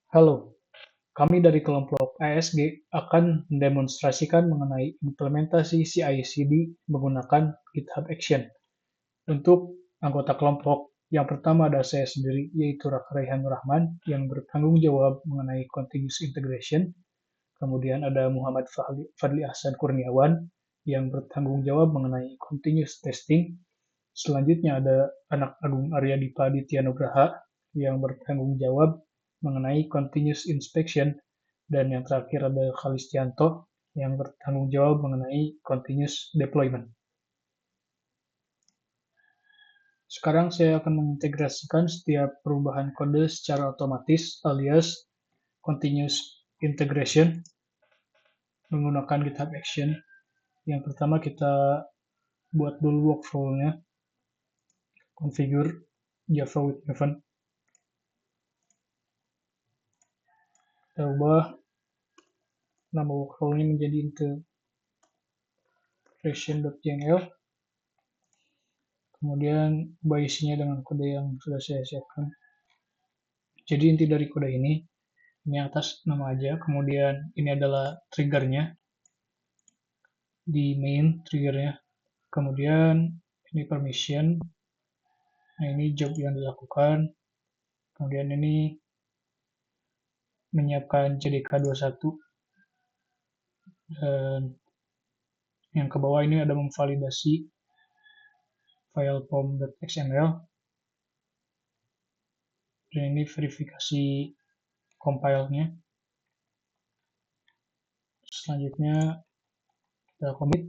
Halo, kami dari kelompok ASG akan mendemonstrasikan mengenai implementasi CI/CD menggunakan GitHub Action. Untuk anggota kelompok, yang pertama ada saya sendiri, yaitu Raka Raihan Rahman, yang bertanggung jawab mengenai Continuous Integration. Kemudian ada Muhammad Fadli Ahsan Kurniawan, yang bertanggung jawab mengenai Continuous Testing. Selanjutnya ada Anak Agung Arya Dipa Ditya Nugraha yang bertanggung jawab mengenai continuous inspection, dan yang terakhir ada Khalistianto yang bertanggung jawab mengenai continuous deployment. Sekarang saya akan mengintegrasikan setiap perubahan kode secara otomatis alias continuous integration menggunakan GitHub Action. Yang pertama kita buat dulu workflow-nya, configure Java with Maven. Kita ubah nama workflow-nya menjadi integration.yml. Kemudian ubah isinya dengan kode yang sudah saya siapkan. Jadi inti dari kode ini atas nama aja, kemudian ini adalah triggernya di main triggernya, kemudian ini permission, nah ini job yang dilakukan, kemudian ini menyiapkan CDK 21, dan yang ke bawah ini ada memvalidasi file form.xml, dan ini verifikasi compile-nya. Selanjutnya kita commit.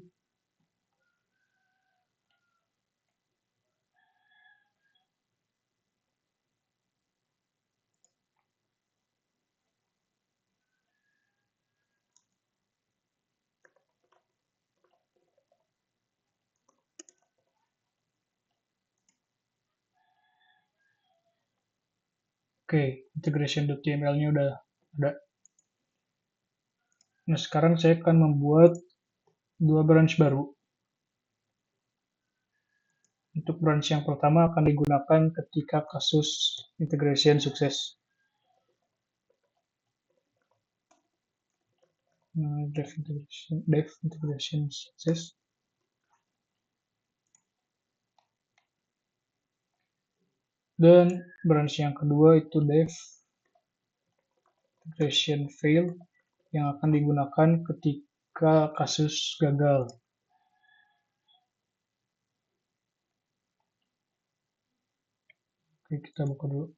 Oke, integration.yml-nya udah ada. Nah, sekarang saya akan membuat dua branch baru. Untuk branch yang pertama akan digunakan ketika kasus integration sukses. Dev integration sukses. Dan branch yang kedua itu dev integration fail, yang akan digunakan ketika kasus gagal. Oke, kita buka dulu.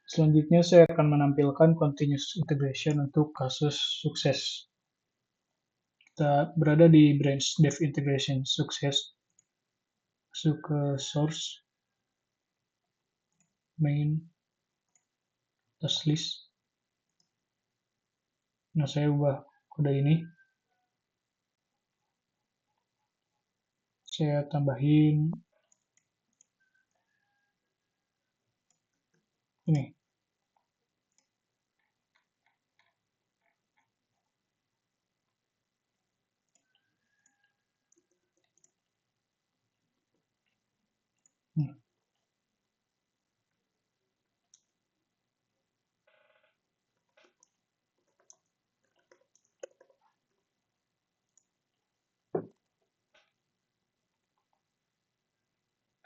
Selanjutnya saya akan menampilkan continuous integration untuk kasus sukses. Kita berada di branch dev integration sukses. Masuk ke source, main, task list. Nah, saya ubah kode ini. Saya tambahin ini.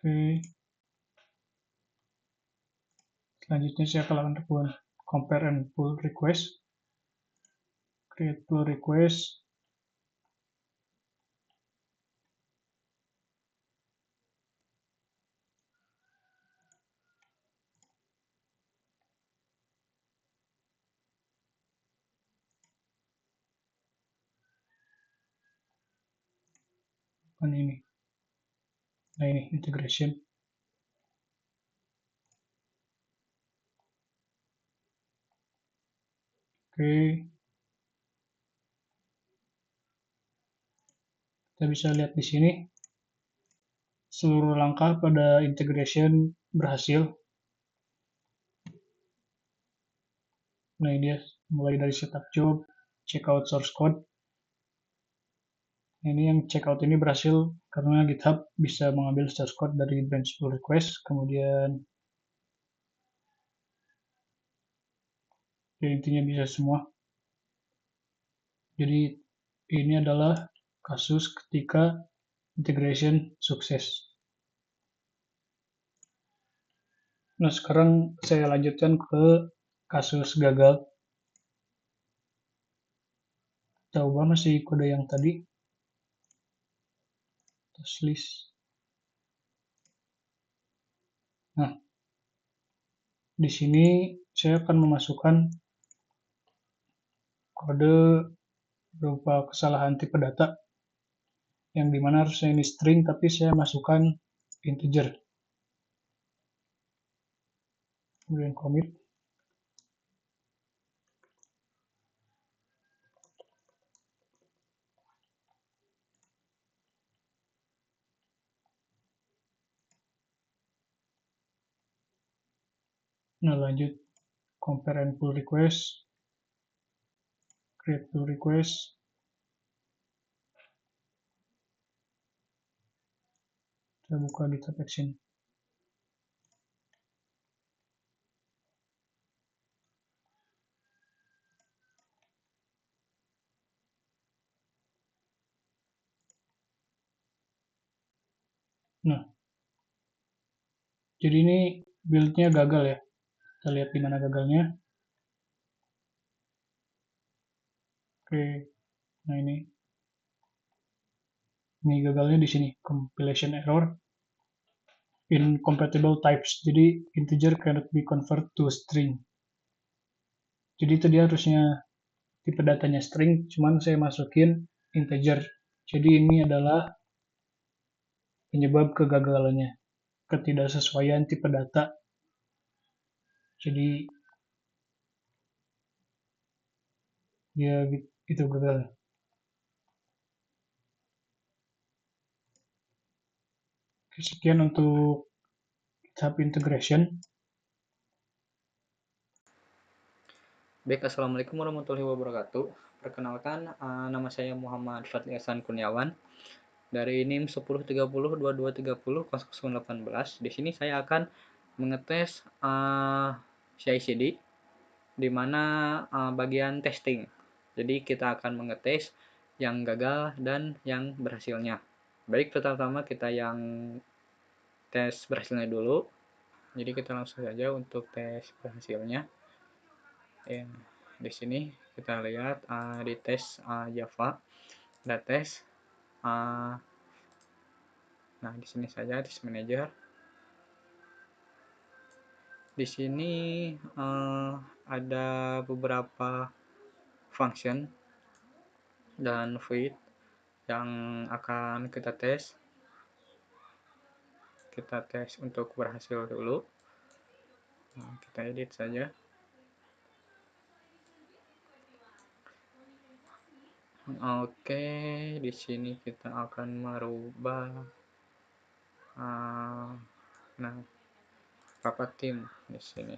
Oke. Selanjutnya saya akan lakukan compare and pull request. Create pull request. Ini. Nah, ini integration. Oke. Kita bisa lihat di sini seluruh langkah pada integration berhasil. Nah, ini dia mulai dari setup job, checkout source code. Ini yang checkout ini berhasil karena GitHub bisa mengambil source code dari branch pull request, kemudian ya intinya bisa semua. Jadi ini adalah kasus ketika integration sukses. Nah, sekarang saya lanjutkan ke kasus gagal. Kita ubah masih kode yang tadi. Terus list. Nah, di sini saya akan memasukkan kode berupa kesalahan tipe data yang dimana harusnya ini string tapi saya masukkan integer. Kemudian commit. Nah, lanjut compare and pull request, create pull request. Saya buka GitHub Action. Nah, jadi ini build-nya gagal ya. Kita lihat di mana gagalnya. Oke, nah ini gagalnya di sini, compilation error, incompatible types. Jadi integer cannot be convert to string. Jadi itu dia harusnya tipe datanya string, cuman saya masukin integer. Jadi ini adalah penyebab kegagalannya, ketidaksesuaian tipe data. Jadi ya itu gagal. Sekian untuk GitHub integration. Baik, Assalamualaikum warahmatullahi wabarakatuh. Perkenalkan, nama saya Muhammad Fadli Hasan Kurniawan dari NIM 103022300018. Di sini saya akan mengetes CI/CD di mana bagian testing. Jadi kita akan mengetes yang gagal dan yang berhasilnya. Baik, pertama-tama kita yang tes berhasilnya dulu. Jadi kita langsung saja untuk tes berhasilnya. Ya, di sini kita lihat di tes Java, ada tes. Nah, di sini saja tes manager. Di sini ada beberapa function dan void yang akan kita tes. Kita tes untuk berhasil dulu. Nah, kita edit saja. Oke, di sini kita akan merubah nah Papa tim di sini.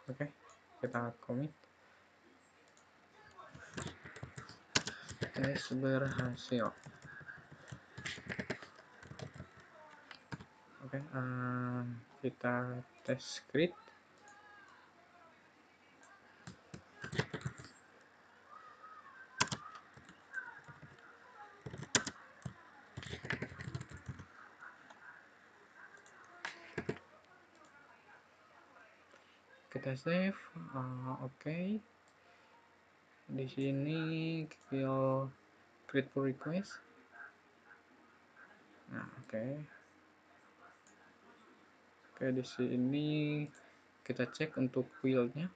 Oke, kita commit. Tes berhasil. Oke, kita tes script. Kita save. Oke. Di sini kita create pull request. Nah, oke. Oke, di sini kita cek untuk build-nya.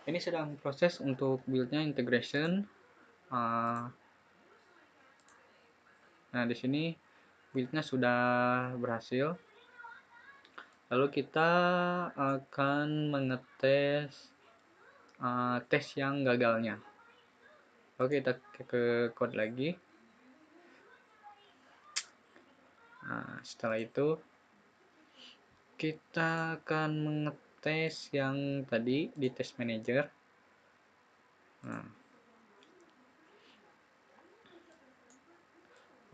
Ini sedang proses untuk build-nya integration. Nah, di sini build-nya sudah berhasil. Lalu kita akan mengetes tes yang gagalnya. Oke, kita ke code lagi. Setelah itu kita akan mengetes yang tadi di test manager. Nah,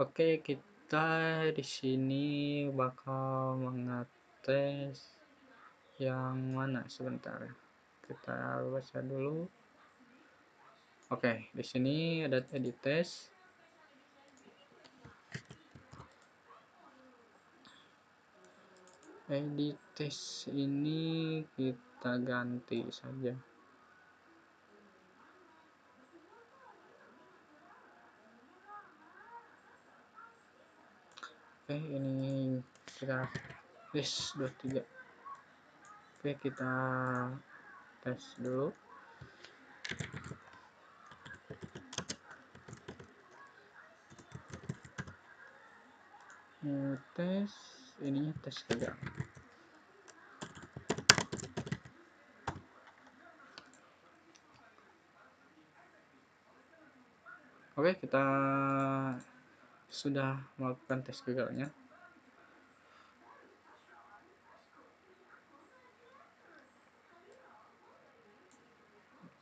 oke, kita di sini bakal mengetes yang mana sebentar. Kita baca dulu. Oke, di sini ada edit test. Edit test ini kita ganti saja. Oke, ini kita tes 23. Oke, kita tes dulu. Tes ininya tes gagal. Oke, kita sudah melakukan tes gagalnya.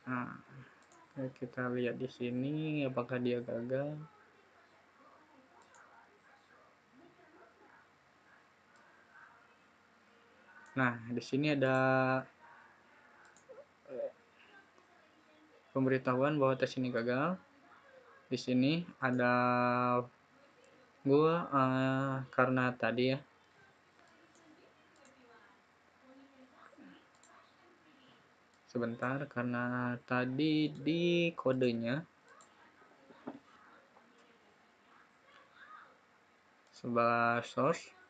Nah, kita lihat di sini apakah dia gagal. Nah, di sini ada pemberitahuan bahwa tes ini gagal. Di sini ada gua karena tadi ya sebentar, karena tadi di kodenya sebelah source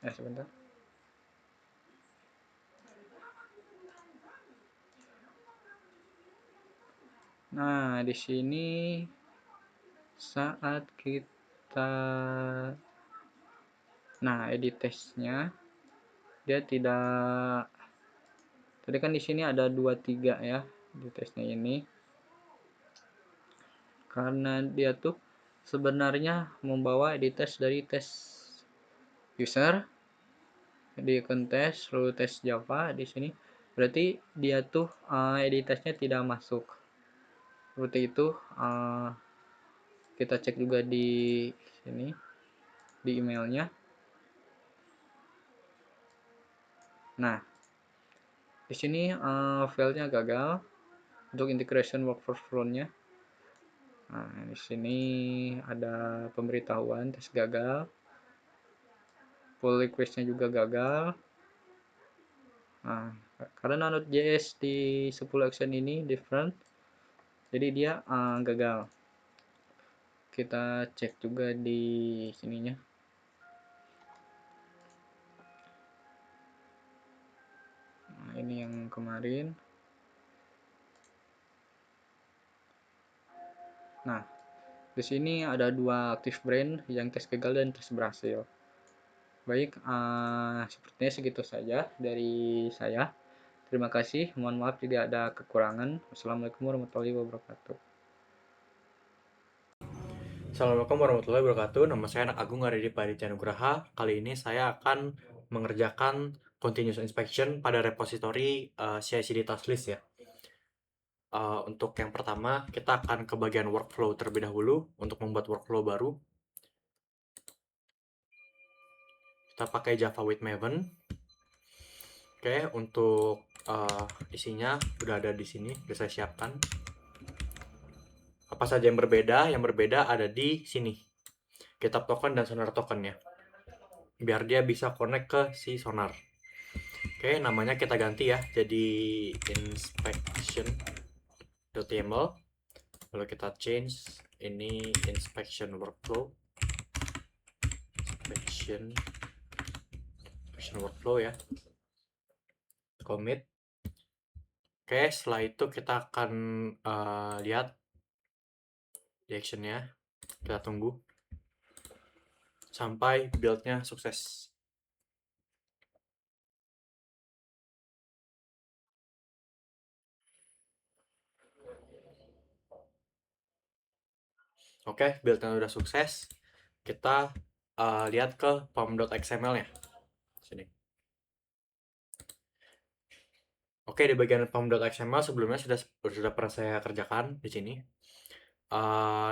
sebentar. Nah, di sini saat kita edit testnya dia tidak, tadi kan di sini ada 23 ya di tesnya ini, karena dia tuh sebenarnya membawa edit test dari tes user di kontes lalu tes Java di sini, berarti dia tuh edit testnya tidak masuk. Seperti itu, kita cek juga di sini di emailnya. Nah, di sini filenya gagal untuk integration workflow-nya. Nah, di sini ada pemberitahuan tes gagal, pull request-nya juga gagal. Nah, karena Node.js di 10 action ini different, jadi dia gagal. Kita cek juga di sininya. Nah, ini yang kemarin. Nah, di sini ada 2 active brain yang tes gagal dan tes berhasil. Baik, sepertinya segitu saja dari saya. Terima kasih, mohon maaf jika ada kekurangan. Wassalamualaikum warahmatullahi wabarakatuh. Assalamualaikum warahmatullahi wabarakatuh. Nama saya Anak Agung Aridi Paditya Nugraha. Kali ini saya akan mengerjakan continuous inspection pada repository CI/CD task list ya. Untuk yang pertama, kita akan ke bagian workflow terlebih dahulu untuk membuat workflow baru. Kita pakai Java with Maven. Oke, untuk isinya udah ada di sini, udah saya siapkan. Apa saja yang berbeda? Yang berbeda ada di sini. GitHub token dan Sonar tokennya. Biar dia bisa connect ke si Sonar. Oke, namanya kita ganti ya, jadi inspection.yml. Lalu kita change ini inspection workflow. Inspection workflow ya. Commit. Oke, setelah itu kita akan lihat di actionnya. Kita tunggu sampai build-nya sukses. Oke, build-nya udah sukses. kita lihat ke pom.xml-nya. Sini. Oke, di bagian pom.xml sebelumnya sudah pernah saya kerjakan di sini.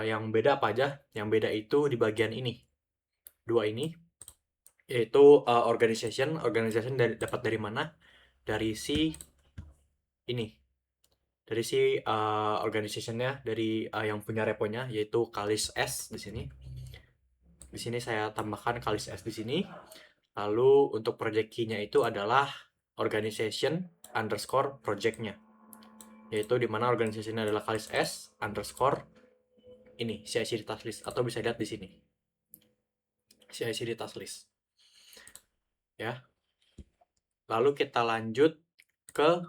Yang beda apa aja? Yang beda itu di bagian ini. Dua ini, yaitu organization dapat dari mana? Dari si ini. Dari si organization-nya, dari yang punya reponya, yaitu Kalis S di sini. Di sini saya tambahkan Kalis S di sini. Lalu untuk project key-nya itu adalah organization underscore project-nya, yaitu dimana organisasinya adalah Kalis S underscore ini CICD task list, atau bisa lihat di sini CICD task list ya. Lalu kita lanjut ke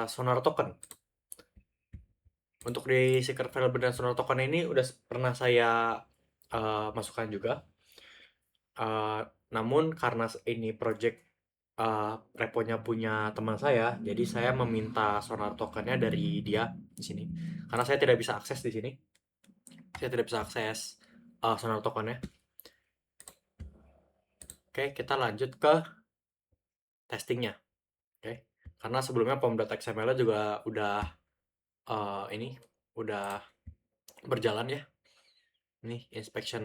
Sonar token. Untuk di secret variable dan Sonar token ini udah pernah saya masukkan juga. Namun karena ini project reponya punya teman saya, jadi saya meminta Sonar tokennya dari dia di sini. Karena saya tidak bisa akses di sini. Saya tidak bisa akses Sonar tokennya. Oke, kita lanjut ke testingnya. Oke, karena sebelumnya pom.xml juga udah ini udah berjalan ya. Ini inspection,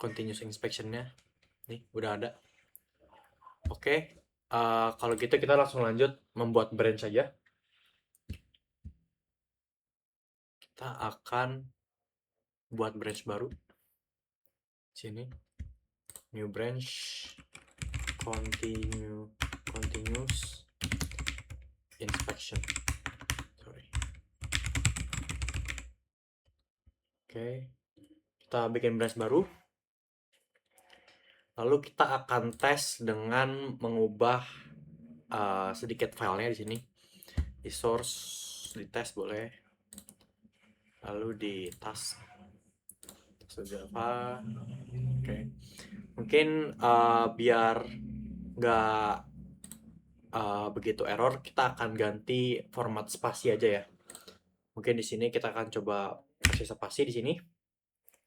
continuous inspection-nya nih udah ada. Oke, kalau gitu kita langsung lanjut membuat branch saja. Kita akan buat branch baru. Sini, new branch, continuous inspection. Sorry. Oke, kita bikin branch baru. Lalu kita akan tes dengan mengubah sedikit filenya di sini. Di source, di test boleh. Lalu di task Java. Oke. Mungkin biar nggak begitu error, kita akan ganti format spasi aja ya. Mungkin di sini kita akan coba kasih spasi di sini.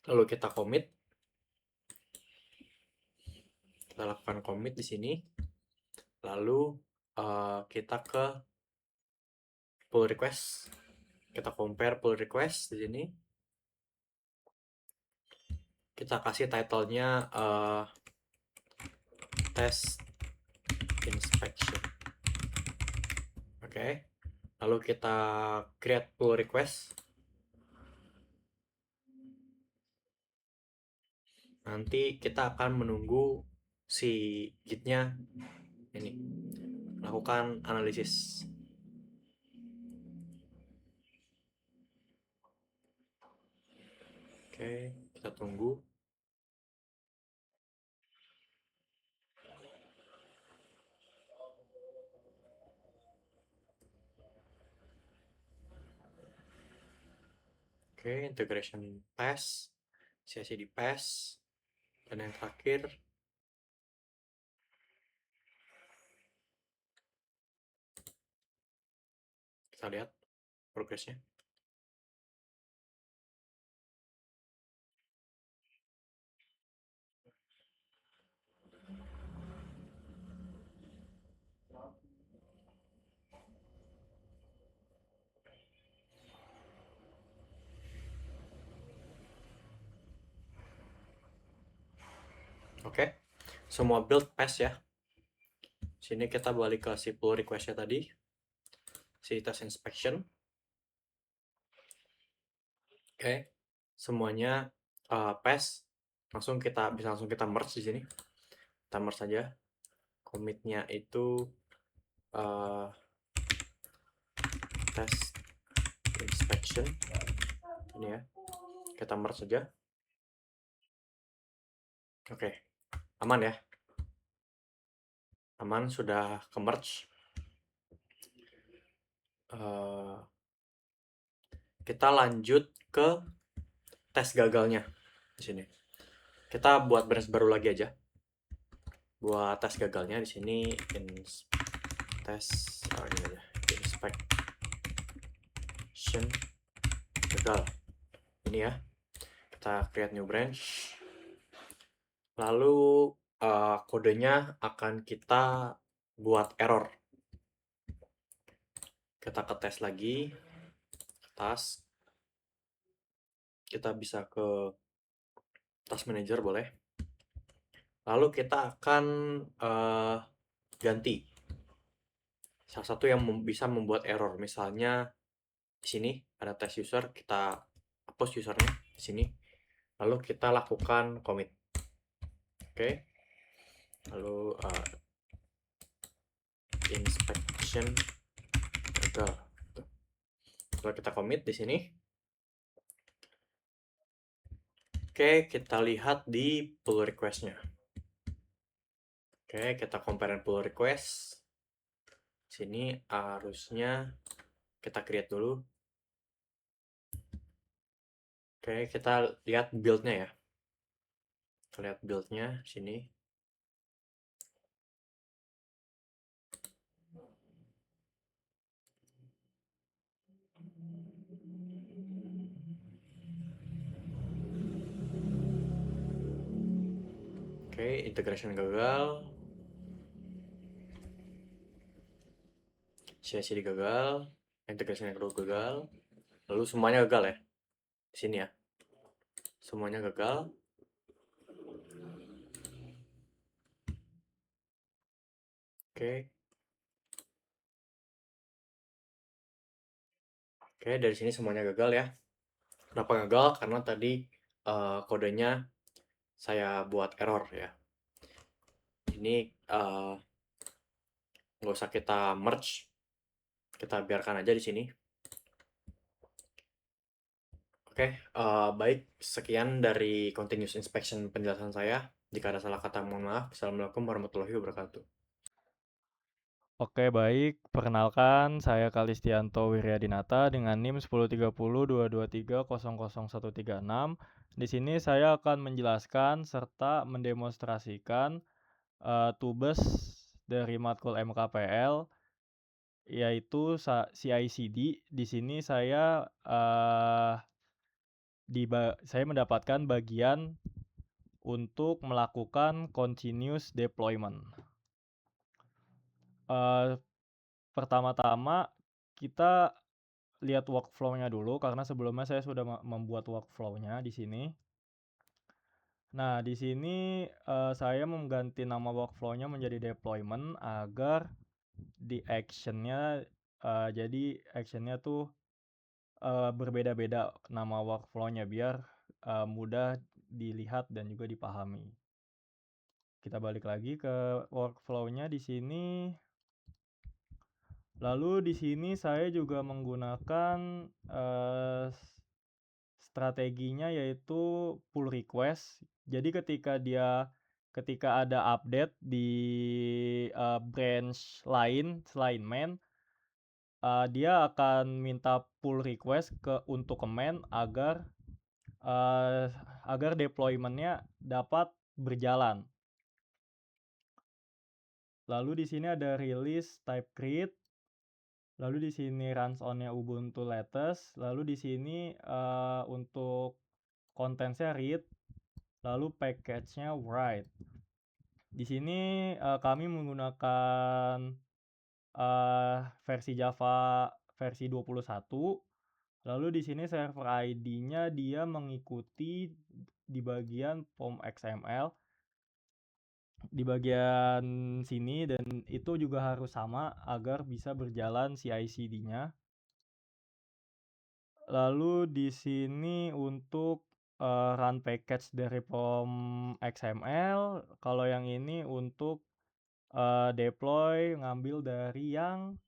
Lalu kita commit. Kita lakukan commit di sini. Lalu kita ke pull request. Kita compare pull request di sini. Kita kasih title-nya test inspection. Oke. Lalu kita create pull request. Nanti kita akan menunggu si git-nya ini lakukan analisis. Oke, kita tunggu. Oke, integration pass, CICD pass, dan yang terakhir kita lihat progresnya. Oke, semua build pass ya. Sini kita balik ke si pull request-nya tadi, si test inspection. Oke, semuanya pass. Bisa langsung kita merge di sini. Kita merge saja. Commit-nya itu test inspection. Ini ya. Kita merge saja. Oke, aman ya. Aman, sudah ke merge. Kita lanjut ke tes gagalnya di sini. Kita buat branch baru lagi aja. Buat tes gagalnya di sini ini aja, inspection gagal. Ini ya. Kita create new branch. Lalu kodenya akan kita buat error. Kita ke tes lagi, task. Kita bisa ke task manager boleh. Lalu kita akan ganti salah satu yang bisa membuat error. Misalnya di sini ada test user, kita hapus usernya di sini. Lalu kita lakukan commit. Oke. Lalu inspection gagal. Lalu kita commit di sini. Oke, kita lihat di pull request-nya. Oke, kita compare pull request. Sini harusnya kita create dulu. Oke, kita lihat build-nya ya. Kita lihat build-nya sini. Oke, integration gagal. CI/CD gagal. Integration yang kedua gagal. Lalu semuanya gagal ya. Di sini ya. Semuanya gagal. Oke. Oke, dari sini semuanya gagal ya. Kenapa gagal? Karena tadi kodenya saya buat error ya. Ini nggak usah kita merge, kita biarkan aja di sini. Oke, baik, sekian dari continuous inspection penjelasan saya. Jika ada salah kata, mohon maaf. Assalamualaikum warahmatullahi wabarakatuh. Oke, baik. Perkenalkan, saya Kalistianto Wiryadinata dengan NIM 103022300136. Di sini saya akan menjelaskan serta mendemonstrasikan tubes dari matkul MKPL, yaitu CI/CD. Di sini saya mendapatkan bagian untuk melakukan continuous deployment. Pertama-tama kita lihat workflow-nya dulu karena sebelumnya saya sudah membuat workflow-nya di sini. Nah, di sini saya mengganti nama workflow-nya menjadi deployment agar di action-nya jadi action-nya tuh berbeda-beda nama workflow-nya biar mudah dilihat dan juga dipahami. Kita balik lagi ke workflow-nya di sini. Lalu di sini saya juga menggunakan strateginya yaitu pull request. Jadi ketika ada update di branch lain selain main, dia akan minta pull request untuk ke main agar deployment-nya dapat berjalan. Lalu di sini ada release type create. Lalu di sini runs on-nya Ubuntu latest. Lalu di sini untuk contents-nya read. Lalu package-nya write. Di sini kami menggunakan versi Java versi 21. Lalu di sini server ID-nya dia mengikuti di bagian form XML di bagian sini, dan itu juga harus sama agar bisa berjalan CI/CD-nya. Lalu di sini untuk run package dari form XML. Kalau yang ini untuk deploy ngambil dari yang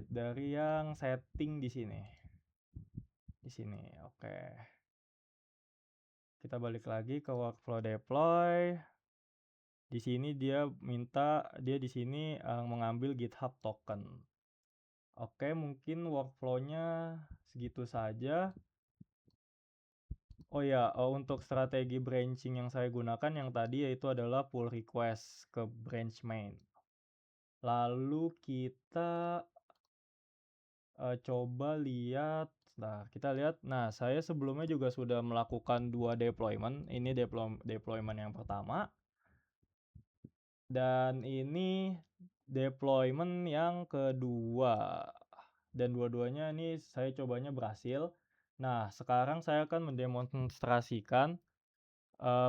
dari yang setting di sini. Di sini, oke. Kita balik lagi ke workflow deploy. Di sini dia di sini mengambil GitHub token. Oke, mungkin workflow-nya segitu saja. Oh ya, untuk strategi branching yang saya gunakan yang tadi yaitu adalah pull request ke branch main. Lalu kita coba lihat Nah, kita lihat. Nah, saya sebelumnya juga sudah melakukan 2 deployment. Ini deployment yang pertama. Dan ini deployment yang kedua. Dan dua-duanya ini saya cobanya berhasil. Nah, sekarang saya akan mendemonstrasikan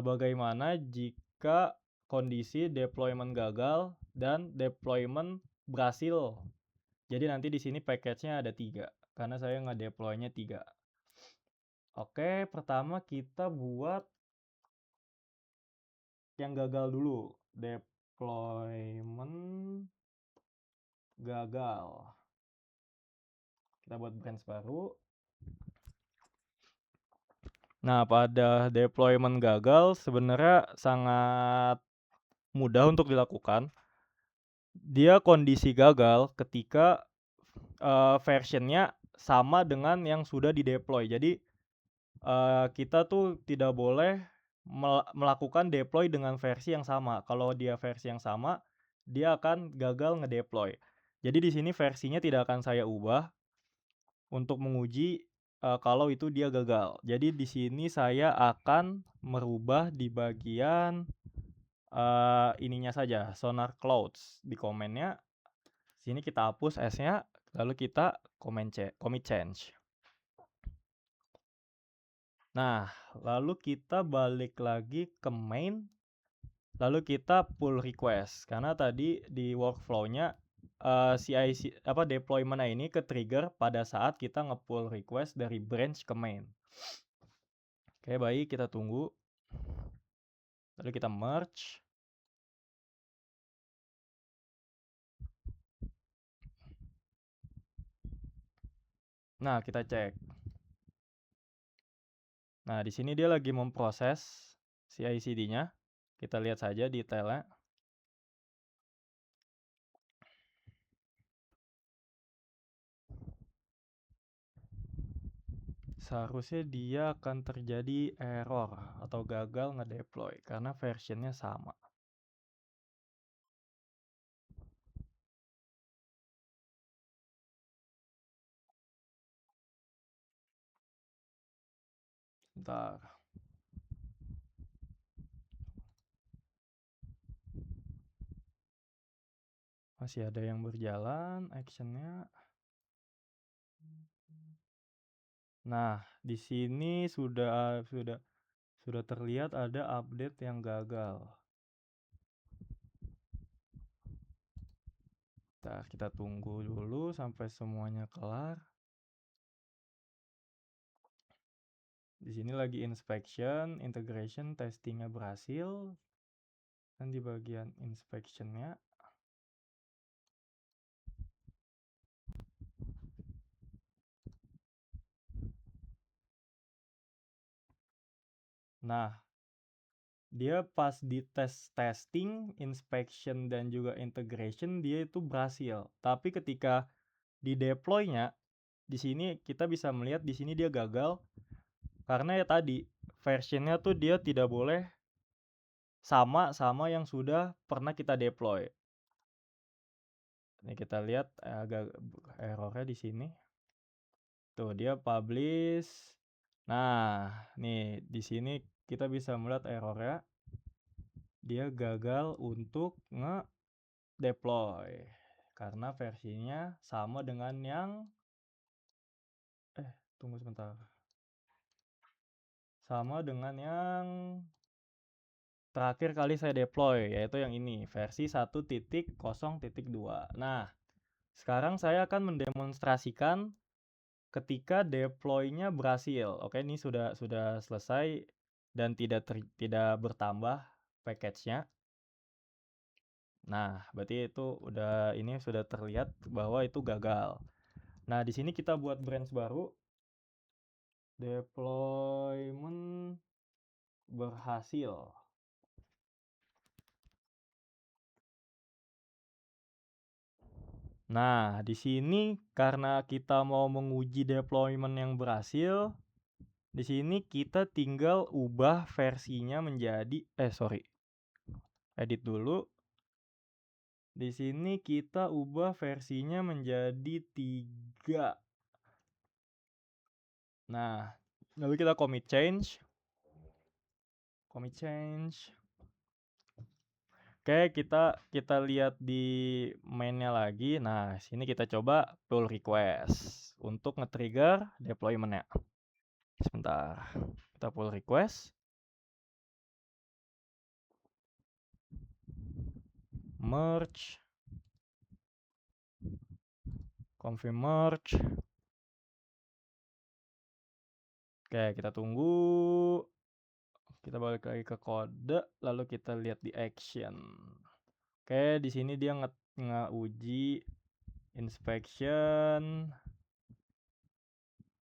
bagaimana jika kondisi deployment gagal dan deployment berhasil. Jadi nanti di sini package-nya ada 3 karena saya nge-deploy-nya 3. Oke, pertama kita buat yang gagal dulu. Deployment gagal. Kita buat branch baru. Nah, pada deployment gagal sebenarnya sangat mudah untuk dilakukan. Dia kondisi gagal ketika versionnya sama dengan yang sudah di-deploy. Jadi kita tuh tidak boleh melakukan deploy dengan versi yang sama. Kalau dia versi yang sama, dia akan gagal ngedeploy. Jadi di sini versinya tidak akan saya ubah untuk menguji kalau itu dia gagal. Jadi di sini saya akan merubah di bagian ininya saja, Sonar Clouds. Di komennya sini kita hapus S-nya, lalu kita commit change. Nah, lalu kita balik lagi ke main, lalu kita pull request. Karena tadi di workflow-nya deployment ini ke trigger pada saat kita nge-pull request dari branch ke main. Oke, baik, kita tunggu. Lalu kita merge. Nah, kita cek. Nah, di sini dia lagi memproses CI/CD-nya. Kita lihat saja detailnya. Seharusnya dia akan terjadi error atau gagal ngedeploy karena versionnya sama. Bentar. Masih ada yang berjalan actionnya. Nah, di sini sudah terlihat ada update yang gagal. Kita tunggu dulu sampai semuanya kelar. Di sini lagi inspection, integration, testingnya berhasil. Dan di bagian inspectionnya nah, dia pas di testing, inspection, dan juga integration dia itu berhasil. Tapi ketika di deploy-nya, di sini kita bisa melihat di sini dia gagal karena ya tadi versionnya tuh dia tidak boleh sama yang sudah pernah kita deploy. Ini kita lihat agak errornya di sini. Tuh dia publish. Nah, nih di sini kita bisa melihat errornya. Dia gagal untuk nge-deploy karena versinya sama dengan yang tunggu sebentar. Sama dengan yang terakhir kali saya deploy, yaitu yang ini, versi 1.0.2. Nah, sekarang saya akan mendemonstrasikan ketika deploy-nya berhasil. Oke, ini sudah selesai dan tidak bertambah package-nya. Nah, berarti itu ini sudah terlihat bahwa itu gagal. Nah, di sini kita buat branch baru. Deployment berhasil. Nah, di sini karena kita mau menguji deployment yang berhasil, di sini kita tinggal ubah versinya menjadi edit dulu. Di sini kita ubah versinya menjadi 3. Nah, lalu kita commit change. Oke, kita lihat di main-nya lagi. Nah, sini kita coba pull request untuk nge-trigger deployment-nya. Sebentar. Kita pull request. Merge. Confirm merge. Oke, kita tunggu. Kita balik lagi ke kode, lalu kita lihat di action. Oke, di sini dia nge-uji inspection,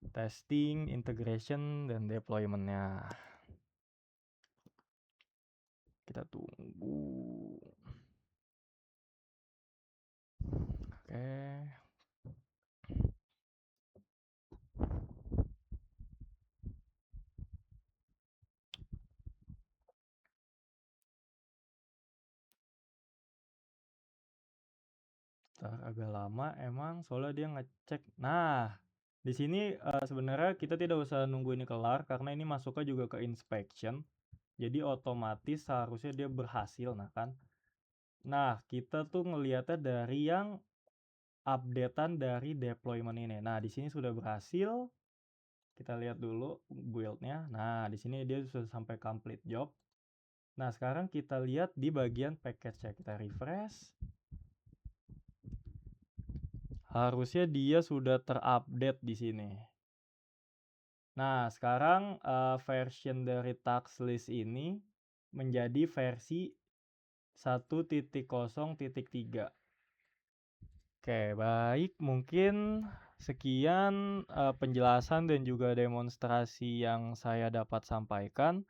testing, integration, dan deployment-nya. Kita tunggu. Oke. Agak lama emang soalnya dia ngecek. Nah, di sini sebenarnya kita tidak usah nunggu ini kelar karena ini masuknya juga ke inspection. Jadi otomatis seharusnya dia berhasil, nah kan. Nah, kita tuh ngelihatnya dari yang updatean dari deployment ini. Nah, di sini sudah berhasil. Kita lihat dulu build-nya. Nah, di sini dia sudah sampai complete job. Nah, sekarang kita lihat di bagian package-nya. Kita refresh. Harusnya dia sudah terupdate di sini. Nah, sekarang version dari task list ini menjadi versi 1.0.3. Oke, baik. Mungkin sekian penjelasan dan juga demonstrasi yang saya dapat sampaikan.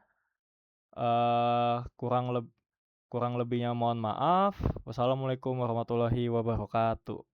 Kurang lebihnya mohon maaf. Wassalamualaikum warahmatullahi wabarakatuh.